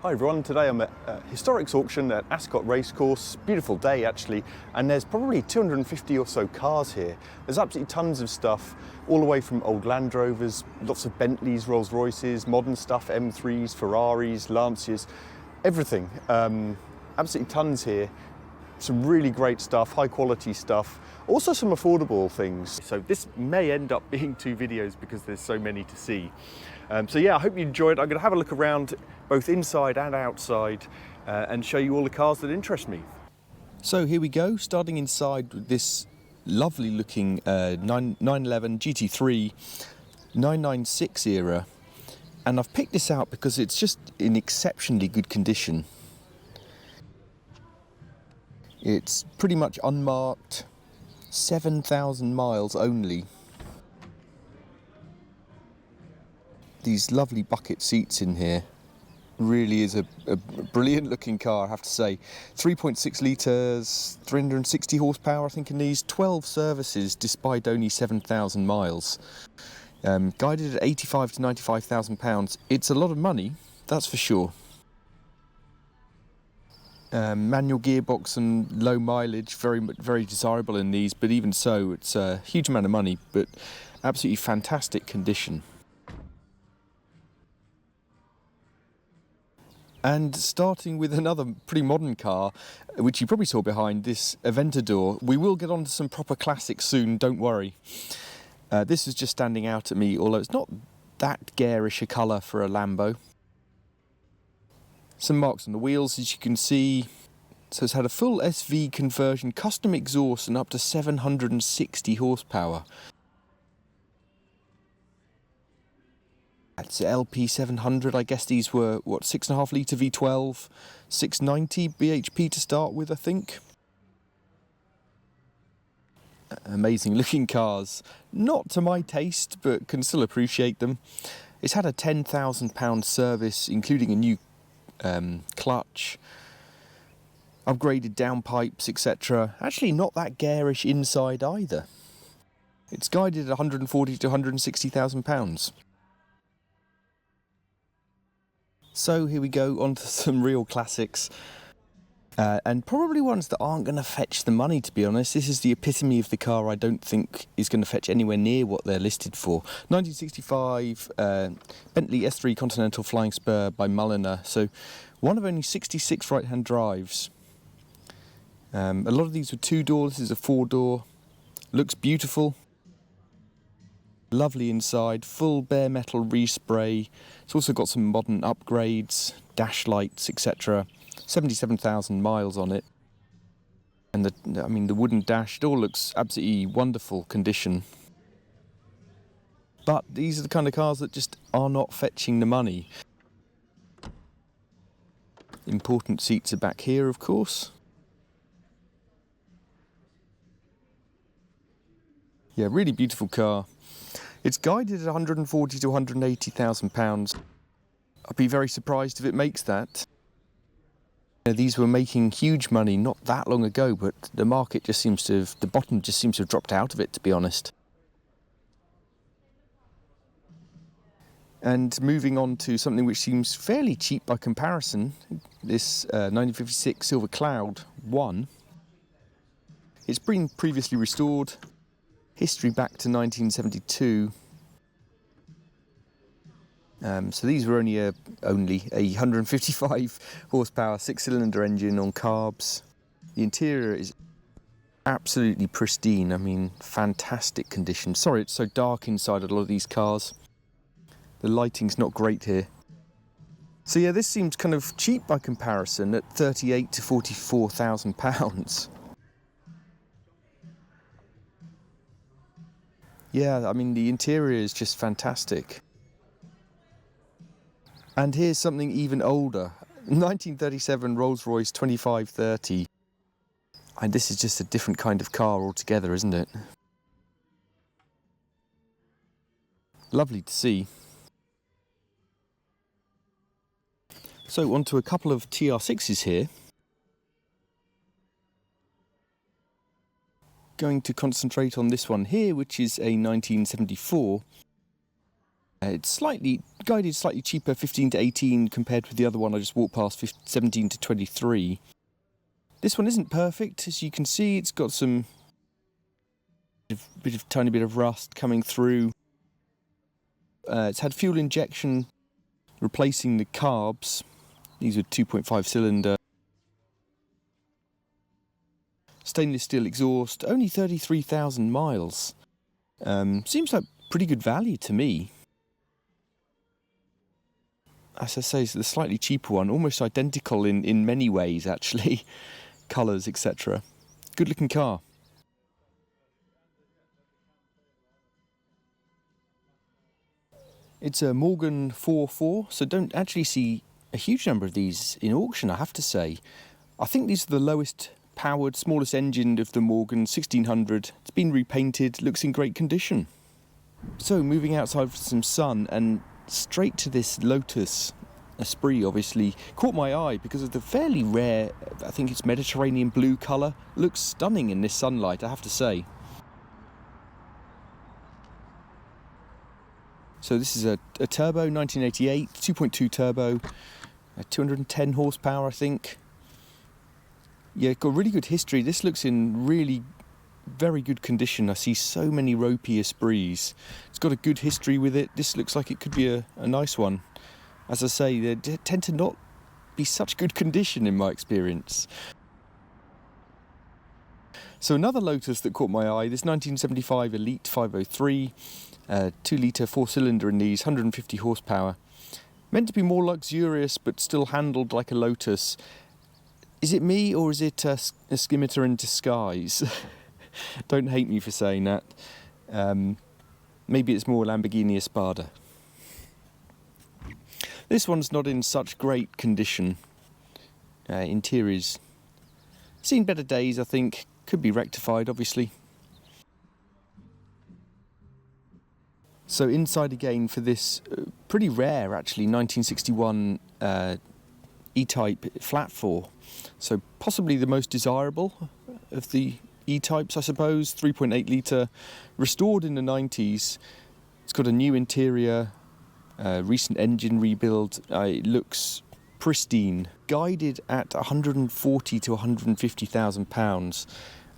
Hi everyone, today I'm at Historics Auction at Ascot Racecourse. Beautiful day actually, and there's probably 250 or so cars here. There's absolutely tons of stuff, all the way from old Land Rovers, lots of Bentleys, Rolls Royces, modern stuff, M3s, Ferraris, Lancias, everything. Absolutely tons here. Some really great stuff, high quality stuff, also some affordable things. So this may end up being two videos because there's so many to see. So yeah, I hope you enjoyed. I'm going to have a look around both inside and outside and show you all the cars that interest me. So here we go, starting inside with this lovely looking 911 GT3 996 era. And I've picked this out because it's just in exceptionally good condition. It's pretty much unmarked, 7,000 miles only. These lovely bucket seats in here. Really is a brilliant looking car, I have to say. 3.6 litres, 360 horsepower I think in these, 12 services despite only 7,000 miles. Guided at 85 to 95,000 pounds. It's a lot of money, that's for sure. Manual gearbox and low mileage, very desirable in these, but even so, it's a huge amount of money, but absolutely fantastic condition. And starting with another pretty modern car, which you probably saw behind, this Aventador. We will get on to some proper classics soon, don't worry. This is just standing out at me, although it's not that garish a colour for a Lambo. Some marks on the wheels, as you can see. So it's had a full SV conversion, custom exhaust and up to 760 horsepower. That's LP700, I guess these were, what, 6.5 litre V12, 690 bhp to start with, I think. Amazing looking cars. Not to my taste, but can still appreciate them. It's had a £10,000 service, including a new clutch, upgraded downpipes, etc. Actually not that garish inside either. It's guided at 140 to 160,000 pounds. So here we go, on to some real classics. And probably ones that aren't going to fetch the money, to be honest. This is the epitome of the car I don't think is going to fetch anywhere near what they're listed for. 1965 Bentley S3 Continental Flying Spur by Mulliner. So one of only 66 right-hand drives. A lot of these were two-door, this is a four-door. Looks beautiful. Lovely inside, full bare metal respray. It's also got some modern upgrades, dash lights, etc. 77,000 miles on it. And the wooden dash, it all looks absolutely wonderful condition. But these are the kind of cars that just are not fetching the money. Important seats are back here, of course. Yeah, really beautiful car. It's guided at 140 to 180,000 pounds. I'd be very surprised if it makes that. These were making huge money not that long ago, but the market just seems to have, the bottom just seems to have dropped out of it, to be honest. And moving on to something which seems fairly cheap by comparison, this 1956 Silver Cloud 1. It's been previously restored, history back to 1972. So these were only a 155 horsepower 6-cylinder engine on carbs. The interior is absolutely pristine. I mean, fantastic condition. Sorry it's so dark inside a lot of these cars. The lighting's not great here. So yeah, this seems kind of cheap by comparison at 38 to 44,000 pounds. Yeah, I mean, the interior is just fantastic. And here's something even older, 1937 Rolls-Royce 2530. And this is just a different kind of car altogether, isn't it? Lovely to see. So on to a couple of TR6s here. Going to concentrate on this one here, which is a 1974 It's guided slightly cheaper, 15 to 18 compared with the other one I just walked past, 17 to 23. This one isn't perfect, as you can see. It's got some tiny bit of rust coming through. It's had fuel injection replacing the carbs. These are 2.5 cylinder. Stainless steel exhaust, only 33,000 miles. Seems like pretty good value to me. As I say, it's the slightly cheaper one, almost identical in many ways actually, colours, etc. Good looking car. It's a Morgan 4.4, so don't actually see a huge number of these in auction, I have to say. I think these are the lowest powered, smallest engine of the Morgan, 1600. It's been repainted, looks in great condition. So moving outside for some sun and straight to this Lotus Esprit, obviously caught my eye because of the fairly rare, I think it's Mediterranean blue colour. Looks stunning in this sunlight, I have to say. So this is a turbo, 1988, 2.2 turbo, 210 horsepower I think. Yeah, got really good history. This looks in really very good condition. I see so many ropey Esprits. It's got a good history with it. This looks like it could be a nice one. As I say, they tend to not be such good condition in my experience. So another Lotus that caught my eye, this 1975 Elite 503, 2 litre 4-cylinder in these, 150 horsepower. Meant to be more luxurious but still handled like a Lotus. Is it me or is it a scimitar in disguise? Don't hate me for saying that. Maybe it's more Lamborghini Espada. This one's not in such great condition. Interior's seen better days, I think. Could be rectified, obviously. So inside again for this pretty rare, actually, 1961 E-Type flat 4. So possibly the most desirable of the E-Types, I suppose. 3.8 litre, restored in the 90s. It's got a new interior, recent engine rebuild. It looks pristine. Guided at 140 to 150,000 pounds.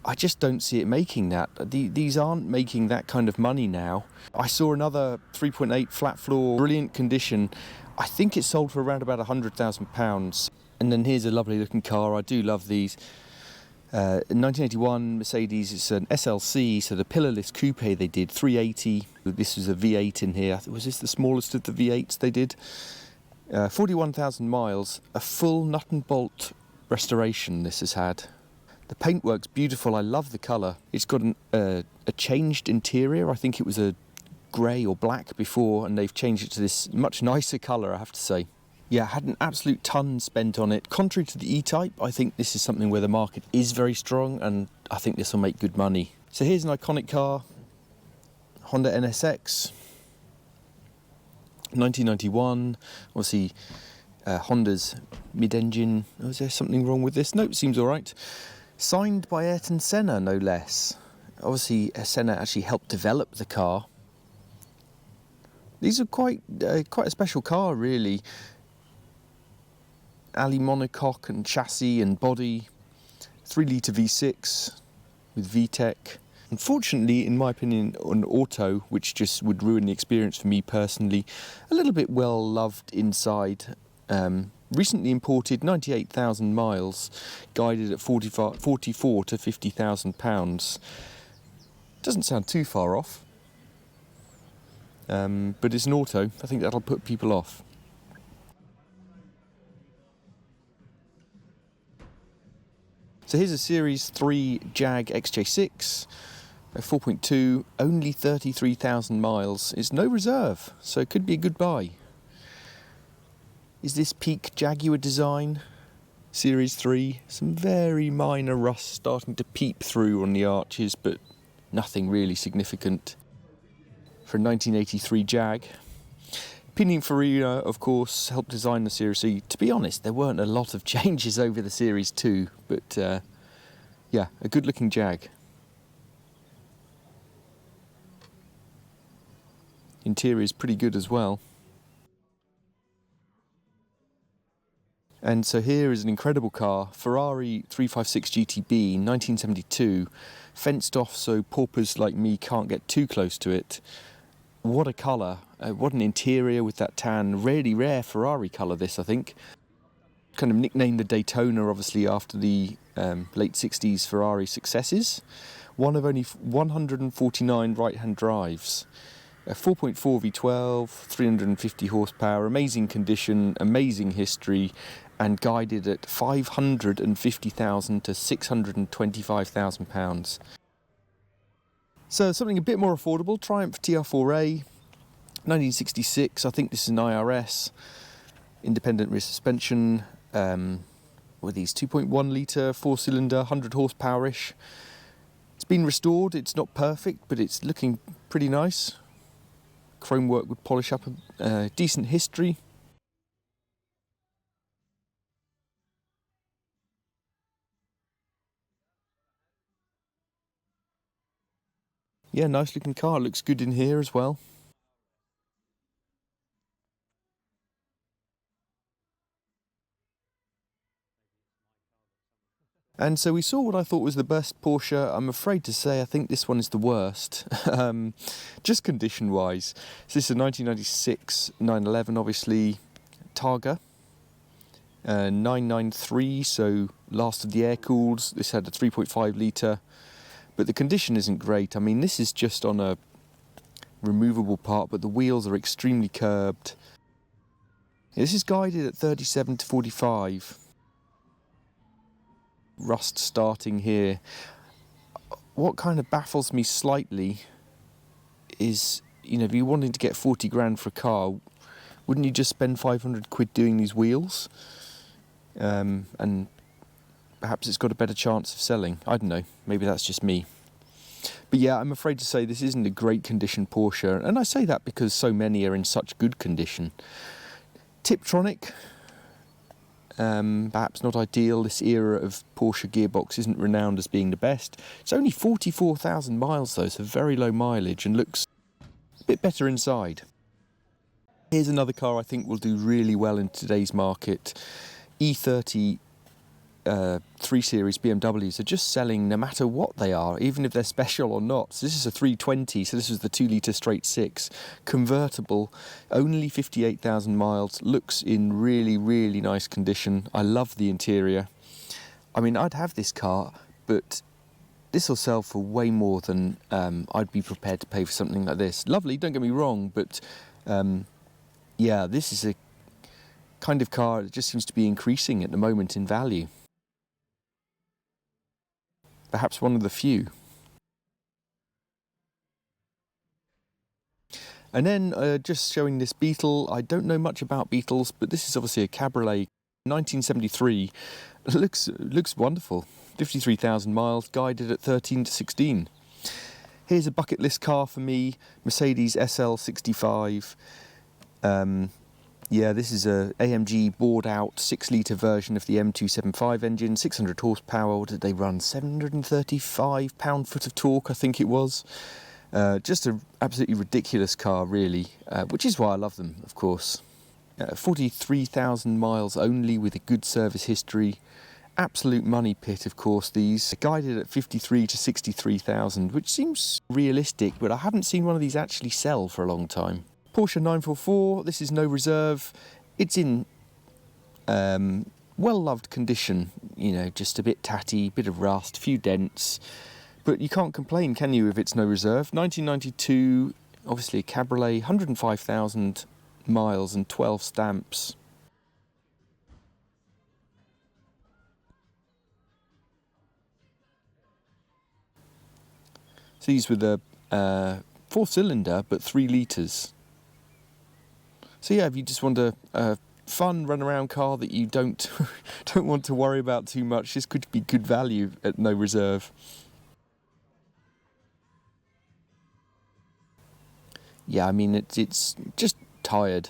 I just don't see it making that. These aren't making that kind of money now. I saw another 3.8 flat floor, brilliant condition. I think it sold for around about £100,000. And then here's a lovely looking car. I do love these. 1981 Mercedes, it's an SLC, so the pillarless coupe they did, 380. This was a V8 in here. Was this the smallest of the V8s they did? 41,000 miles, a full nut and bolt restoration this has had. The paintwork's beautiful, I love the colour. It's got a changed interior. I think it was a grey or black before, and they've changed it to this much nicer colour, I have to say. Yeah, had an absolute ton spent on it. Contrary to the E-Type, I think this is something where the market is very strong, and I think this will make good money. So here's an iconic car, Honda NSX, 1991. Obviously, Honda's mid-engine. Oh, is there something wrong with this? Nope, seems all right. Signed by Ayrton Senna, no less. Obviously, Senna actually helped develop the car. These are quite a special car, really. Ali monocoque and chassis and body, 3 litre V6 with VTEC. Unfortunately, in my opinion, an auto, which just would ruin the experience for me personally. A little bit well loved inside. Recently imported, 98,000 miles, guided at 44 to 50,000 pounds. Doesn't sound too far off, but it's an auto. I think that'll put people off. So here's a Series 3 Jag XJ6, 4.2, only 33,000 miles. It's no reserve, so it could be a good buy. Is this peak Jaguar design? Series 3, some very minor rust starting to peep through on the arches, but nothing really significant for a 1983 Jag. Pininfarina, of course, helped design the Series 3. To be honest, there weren't a lot of changes over the Series 2, but yeah, a good-looking Jag. Interior is pretty good as well. And so here is an incredible car, Ferrari 356 GTB, 1972, fenced off so paupers like me can't get too close to it. What a colour, what an interior with that tan, really rare Ferrari colour this, I think. Kind of nicknamed the Daytona, obviously, after the late 60s Ferrari successes. One of only 149 right-hand drives. A 4.4 V12, 350 horsepower, amazing condition, amazing history, and guided at 550,000 to 625,000 pounds. So something a bit more affordable, Triumph TR4A, 1966, I think this is an IRS, independent rear suspension, with these 2.1 litre, 4-cylinder, 100 horsepower-ish. It's been restored, it's not perfect, but it's looking pretty nice. Chrome work would polish up a decent history. Yeah, nice looking car, looks good in here as well. And so we saw what I thought was the best Porsche. I'm afraid to say I think this one is the worst, just condition-wise. So this is a 1996 911, obviously, Targa, 993, so last of the air-cooled. This had a 3.5 litre, but the condition isn't great. I mean, this is just on a removable part, but the wheels are extremely curbed. This is guided at 37 to 45. Rust starting here. What kind of baffles me slightly is, you know, if you're wanting to get 40 grand for a car, wouldn't you just spend 500 quid doing these wheels? And perhaps it's got a better chance of selling. I don't know, maybe that's just me. But yeah, I'm afraid to say this isn't a great condition Porsche, and I say that because so many are in such good condition. Tiptronic, perhaps not ideal. This era of Porsche gearbox isn't renowned as being the best. It's only 44,000 miles though, so very low mileage, and looks a bit better inside. Here's another car I think will do really well in today's market. E30 3 Series BMWs are just selling no matter what they are, even if they're special or not. So this is a 320, so this is the 2 litre straight 6, convertible, only 58,000 miles, looks in really, really nice condition. I love the interior. I mean, I'd have this car, but this will sell for way more than I'd be prepared to pay for something like this. Lovely, don't get me wrong, but yeah, this is a kind of car that just seems to be increasing at the moment in value. Perhaps one of the few. And then just showing this Beetle. I don't know much about Beetles, but this is obviously a Cabriolet, 1973. It looks wonderful. 53,000 miles, guided at 13 to 16. Here's a bucket list car for me, Mercedes SL65. Yeah, this is a AMG bored out 6 litre version of the M275 engine, 600 horsepower. What did they run? 735 pound-foot of torque, I think it was. Just an absolutely ridiculous car, really, which is why I love them, of course. 43,000 miles only with a good service history. Absolute money pit, of course, these. Guided at 53 to 63,000, which seems realistic, but I haven't seen one of these actually sell for a long time. Porsche 944, this is no reserve. It's in well-loved condition, you know, just a bit tatty, bit of rust, a few dents. But you can't complain, can you, if it's no reserve? 1992, obviously a Cabriolet, 105,000 miles and 12 stamps. So these were the 4-cylinder, but 3 litres. So yeah, if you just want a fun run-around car that you don't want to worry about too much, this could be good value at no reserve. Yeah, I mean, it's just tired.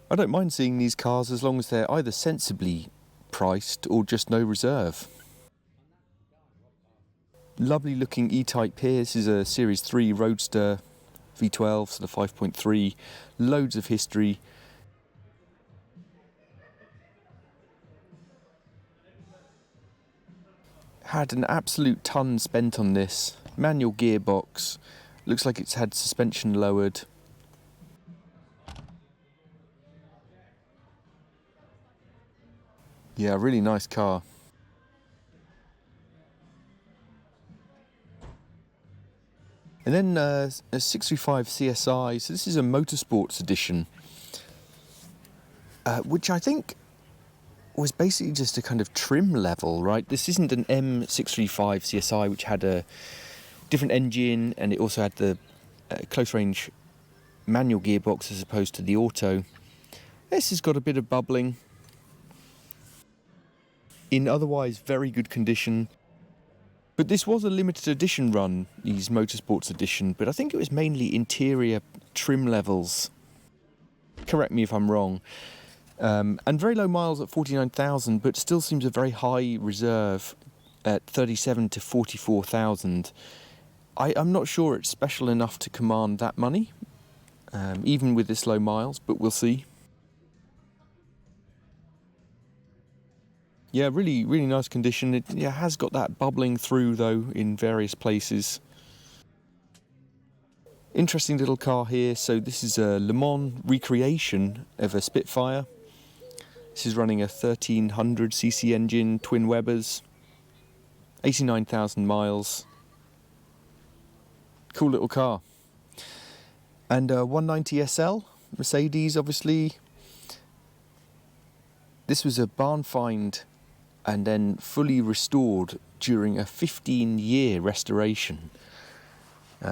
I don't mind seeing these cars as long as they're either sensibly priced or just no reserve. Lovely looking E-Type here. This is a Series 3 Roadster V12, so the 5.3. Loads of history. Had an absolute ton spent on this. Manual gearbox. Looks like it's had suspension lowered. Yeah, really nice car. And then a 635 CSI, so this is a motorsports edition, which I think was basically just a kind of trim level, right? This isn't an M635 CSI, which had a different engine, and it also had the close range manual gearbox as opposed to the auto. This has got a bit of bubbling. In otherwise very good condition. But this was a limited edition run, these Motorsports edition, but I think it was mainly interior trim levels. Correct me if I'm wrong. And very low miles at 49,000, but still seems a very high reserve at 37 to 44,000. I'm not sure it's special enough to command that money, even with this low miles, but we'll see. Yeah, really, really nice condition. It has got that bubbling through, though, in various places. Interesting little car here. So this is a Le Mans recreation of a Spitfire. This is running a 1300cc engine, twin Webers, 89,000 miles. Cool little car. And 190 SL, Mercedes, obviously. This was a barn find and then fully restored during a 15-year restoration.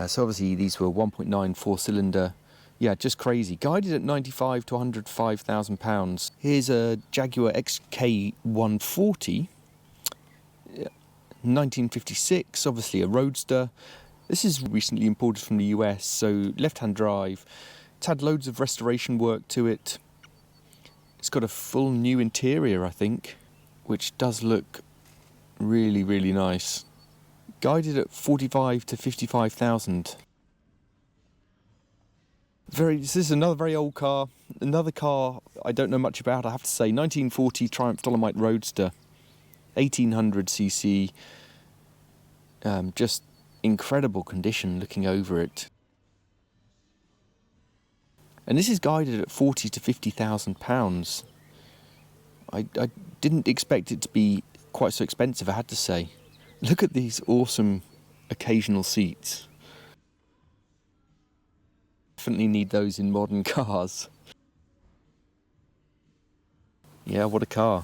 So obviously these were 1.9 four-cylinder. Yeah, just crazy. Guided at 95 to 105,000 pounds. Here's a Jaguar XK140, 1956, obviously a Roadster. This is recently imported from the US, so left-hand drive. It's had loads of restoration work to it. It's got a full new interior, I think, which does look really, really nice. Guided at 45 to 55,000. This is another very old car. Another car I don't know much about, I have to say. 1940 Triumph Dolomite Roadster. 1800cc. Just incredible condition looking over it. And this is guided at 40 to 50,000 pounds. I didn't expect it to be quite so expensive, I had to say. Look at these awesome occasional seats. Definitely need those in modern cars. Yeah, what a car.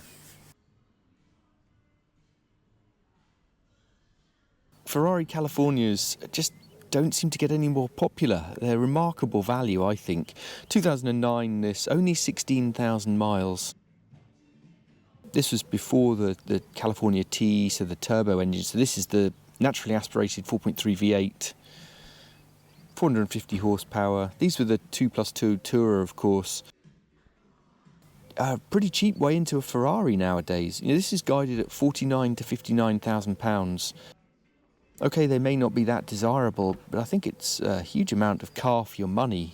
Ferrari Californias just don't seem to get any more popular. They're remarkable value, I think. 2009, this, only 16,000 miles. This was before the California T, so the turbo engine. So this is the naturally aspirated 4.3 V8, 450 horsepower. These were the 2+2 Tourer, of course. Pretty cheap way into a Ferrari nowadays. You know, this is guided at 49 to 59,000 pounds. Okay, they may not be that desirable, but I think it's a huge amount of car for your money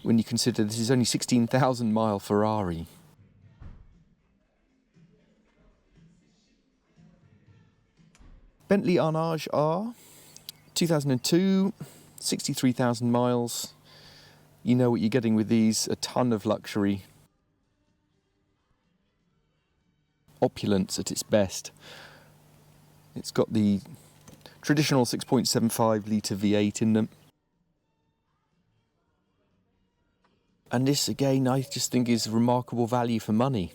when you consider this is only 16,000 mile Ferrari. Bentley ARNAGE R, 2002, 63,000 miles. You know what you're getting with these, a ton of luxury. Opulence at its best. It's got the traditional 6.75 litre V8 in them. And this, again, I just think is remarkable value for money.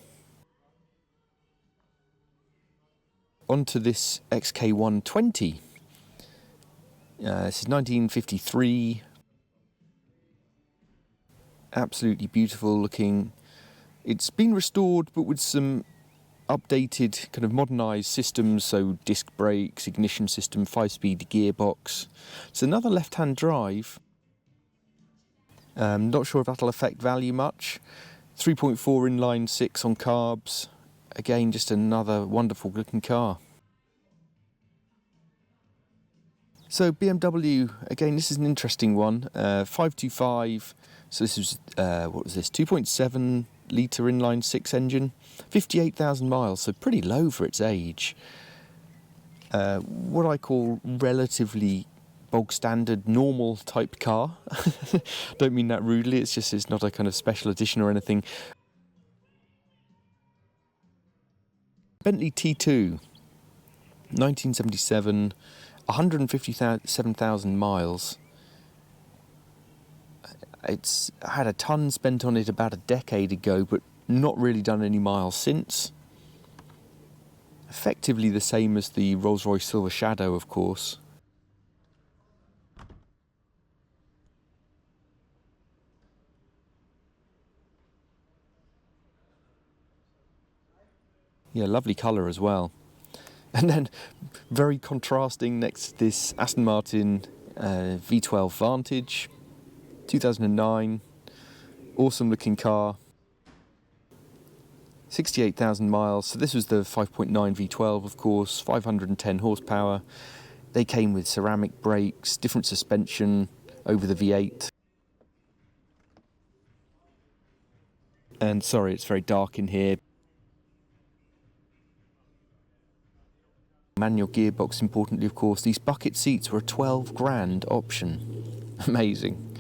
Onto this XK120. This is 1953. Absolutely beautiful looking. It's been restored, but with some updated, kind of modernised systems, so disc brakes, ignition system, 5-speed gearbox. It's another left-hand drive. Not sure if that'll affect value much. 3.4 inline 6 on carbs. Again, just another wonderful looking car. So BMW, again, this is an interesting one. 525, so this was, what was this, 2.7 litre inline six engine, 58,000 miles, so pretty low for its age. What I call relatively bog standard, normal type car. Don't mean that rudely, it's just it's not a kind of special edition or anything. Bentley T2, 1977, 157,000 miles. It's had a ton spent on it about a decade ago, but not really done any miles since. Effectively the same as the Rolls-Royce Silver Shadow, of course. Yeah, lovely colour as well. And then, very contrasting, next to this Aston Martin V12 Vantage, 2009, awesome looking car, 68,000 miles. So this was the 5.9 V12, of course, 510 horsepower. They came with ceramic brakes, different suspension over the V8. And sorry, it's very dark in here. Manual gearbox, importantly, of course. These bucket seats were a 12 grand option. Amazing.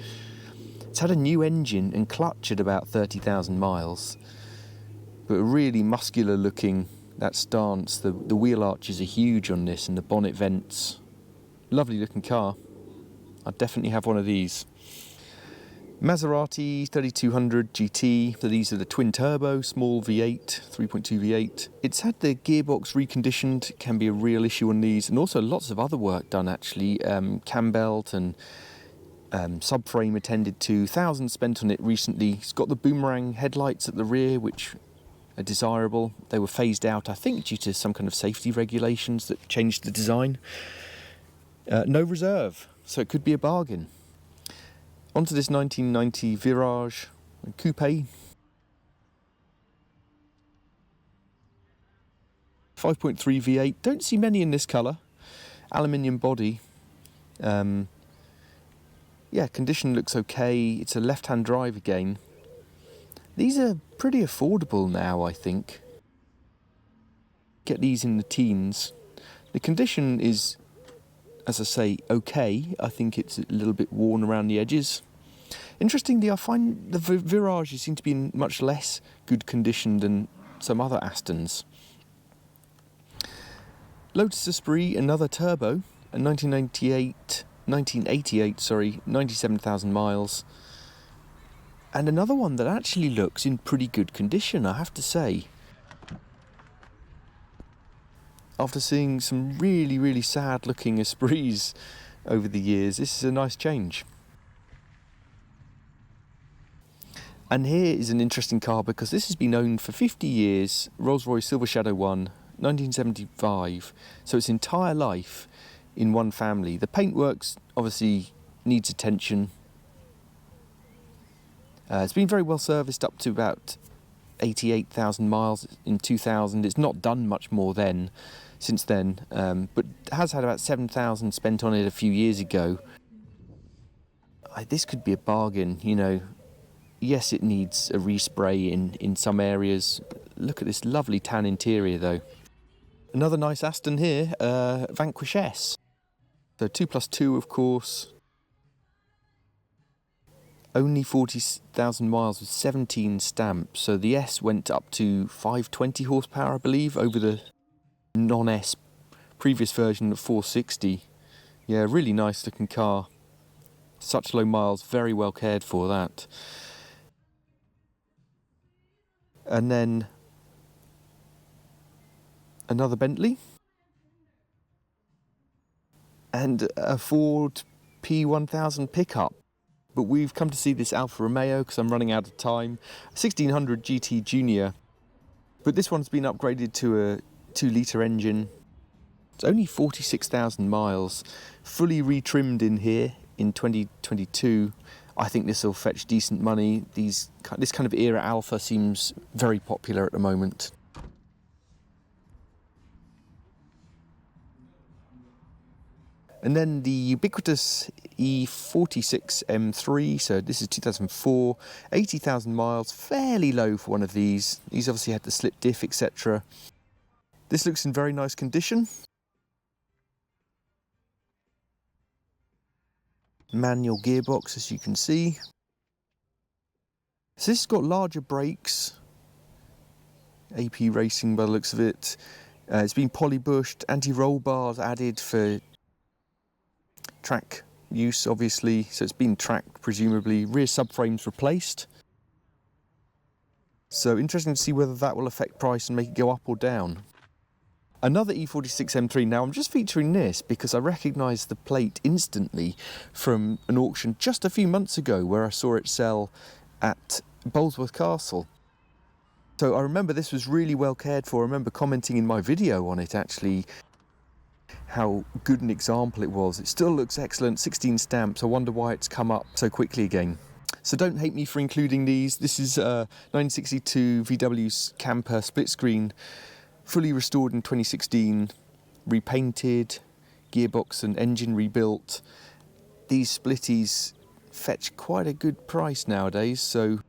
It's had a new engine and clutch at about 30,000 miles. But really muscular looking, that stance. The wheel arches are huge on this and the bonnet vents. Lovely looking car. I'd definitely have one of these. Maserati 3200 GT, so these are the twin turbo, small V8, 3.2 V8. It's had the gearbox reconditioned, can be a real issue on these, and also lots of other work done actually, cam belt and subframe attended to, thousands spent on it recently. It's got the boomerang headlights at the rear, which are desirable. They were phased out, I think, due to some kind of safety regulations that changed the design. No reserve, so it could be a bargain. Onto this 1990 Virage Coupe. 5.3 V8, don't see many in this colour. Aluminium body. Yeah, condition looks okay. It's a left-hand drive again. These are pretty affordable now, I think. Get these in the teens. The condition is, as I say, okay. I think it's a little bit worn around the edges. Interestingly, I find the Virages seem to be in much less good condition than some other Astons. Lotus Esprit, another turbo, a 1988, sorry, 97,000 miles. And another one that actually looks in pretty good condition, I have to say. After seeing some really, really sad looking Esprits over the years, this is a nice change. And here is an interesting car because this has been owned for 50 years, Rolls-Royce Silver Shadow 1, 1975, so its entire life in one family. The paintworks obviously needs attention. It's been very well serviced up to about 88,000 miles in 2000. It's not done much more since then, but has had about 7,000 spent on it a few years ago. This could be a bargain, you know. Yes, it needs a respray in some areas. Look at this lovely tan interior though. Another nice Aston here, Vanquish S. So 2+2 of course. Only 40,000 miles with 17 stamps. So the S went up to 520 horsepower, I believe, over the non-S previous version of 460. Yeah, really nice looking car. Such low miles, very well cared for that. And then another Bentley. And a Ford P1000 pickup. But we've come to see this Alfa Romeo because I'm running out of time. 1600 GT Junior. But this one's been upgraded to a 2-litre engine. It's only 46,000 miles. Fully retrimmed in here in 2022. I think this will fetch decent money. This kind of era Alfa seems very popular at the moment. And then the ubiquitous E46 M3, so this is 2004, 80,000 miles, fairly low for one of these. These obviously had the slip diff, etc. This looks in very nice condition. Manual gearbox, as you can see. So this has got larger brakes. AP Racing by the looks of it. It's been polybushed, anti-roll bars added for track use, obviously, so it's been tracked presumably. Rear subframes replaced. So interesting to see whether that will affect price and make it go up or down. Another E46 M3. Now I'm just featuring this because I recognised the plate instantly from an auction just a few months ago where I saw it sell at Bolesworth Castle. So I remember this was really well cared for. I remember commenting in my video on it actually how good an example it was. It still looks excellent, 16 stamps. I wonder why it's come up so quickly again. So don't hate me for including these. This is 1962 VW's camper split screen, fully restored in 2016, repainted, gearbox and engine rebuilt. These splitties fetch quite a good price nowadays, so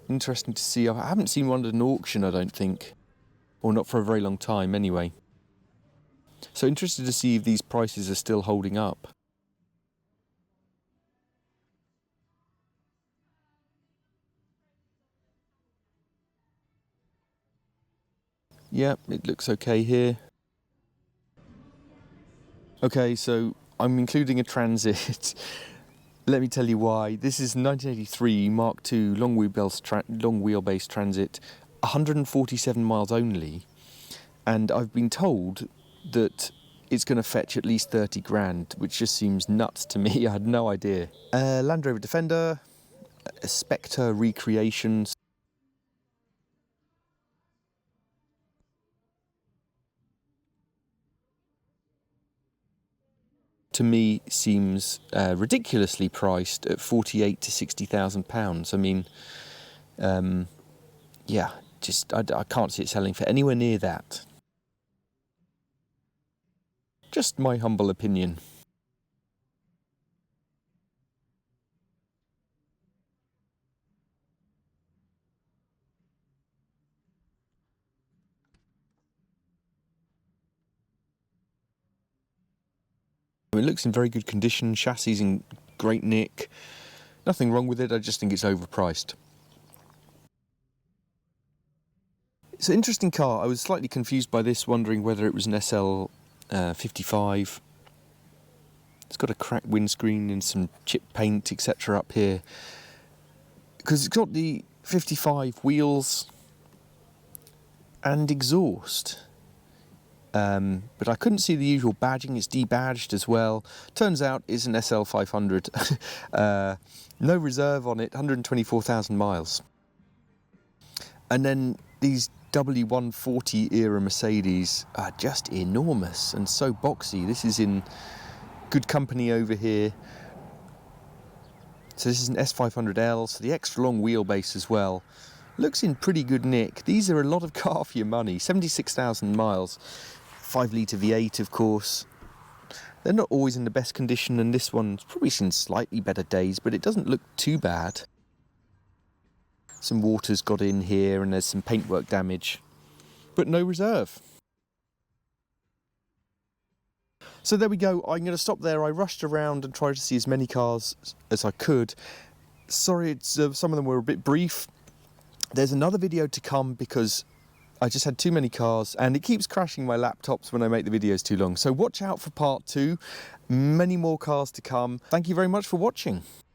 interesting to see. I haven't seen one at an auction, I don't think, or not for a very long time anyway. So interested to see if these prices are still holding up. Yeah, it looks okay here. Okay, so I'm including a Transit. Let me tell you why. This is 1983 Mark II long wheelbase Transit, 147 miles only, and I've been told that it's going to fetch at least 30 grand, which just seems nuts to me. I had no idea. Land Rover Defender, a Spectre recreation. To me, seems ridiculously priced at 48 to 60,000 pounds. I mean, yeah, just I can't see it selling for anywhere near that. Just my humble opinion. It looks in very good condition, chassis in great nick. Nothing wrong with it, I just think it's overpriced. It's an interesting car. I was slightly confused by this, wondering whether it was an SL 55. It's got a cracked windscreen and some chip paint, etc. up here. Because it's got the 55 wheels and exhaust. But I couldn't see the usual badging. It's debadged as well. Turns out it's an SL 500. No reserve on it, 124,000 miles. And then these W140 era Mercedes are just enormous and so boxy. This is in good company over here. So this is an S500L, so the extra long wheelbase as well. Looks in pretty good nick. These are a lot of car for your money. 76,000 miles. 5-litre V8, of course. They're not always in the best condition, and this one's probably seen slightly better days, but it doesn't look too bad. Some water's got in here, and there's some paintwork damage, but no reserve. So there we go. I'm going to stop there. I rushed around and tried to see as many cars as I could. Sorry, some of them were a bit brief. There's another video to come because I just had too many cars and it keeps crashing my laptops when I make the videos too long. So watch out for part 2. Many more cars to come. Thank you very much for watching.